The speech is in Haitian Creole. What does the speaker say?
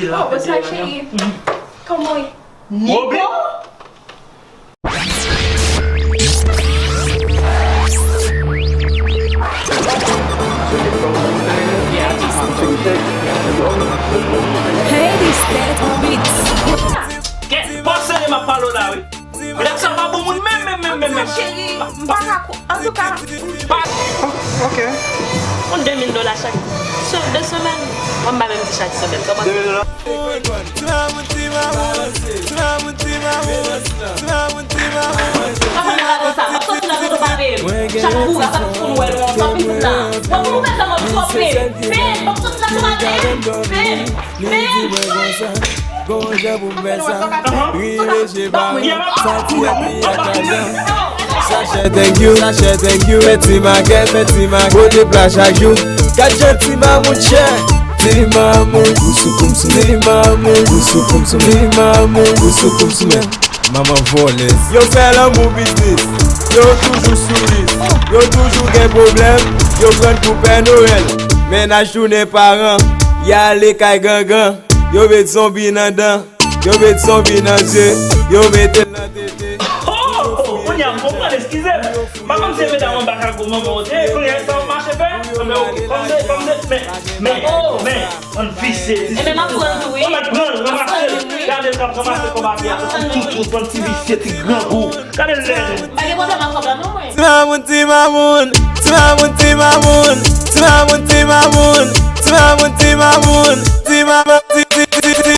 Oh, what's that chérie? Comment? Nico? Hey, this dead beats. Qu'est-ce que ma parole là, oui? Mais là, ça va pour moi, même. Chérie, en tout cas. Ok. On $2000 chaque. Sur 2 semaines. On m'a même dit chaque semaine. Comment? $2000. Thank you, petit maguette, beau de plage à you. Gadget, ti mamoun chen, ti mamoun, ti mamoun, ti mamoun, maman voleuse. Yo fè l'amour business, yo toujours souri, yo toujours gen problème, yo pren pou Père Noël. Ménage tourne parents, ya le kay gangan, yo met zombie nan dan, yo met zombie nan zye, yo mette nan tete. On y a compris, excusez-moi. Pas comme si j'étais dans un bac à goût, maman. Quand il y a ça, on marche bien. Mais, on visse. Mais ma grande, oui. On va prendre, on marche. Regardez le cap, comment c'est comme à bien. Tout, un petit visse, petit grand goût. Regardez le lait. Allez, moi, ça m'a compris, non, moi. Ti mamoun, ti mamoun, ti mamoun, ti mamoun, ti mamoun, ti mamoun, ti mamoun, ti mamoun, ti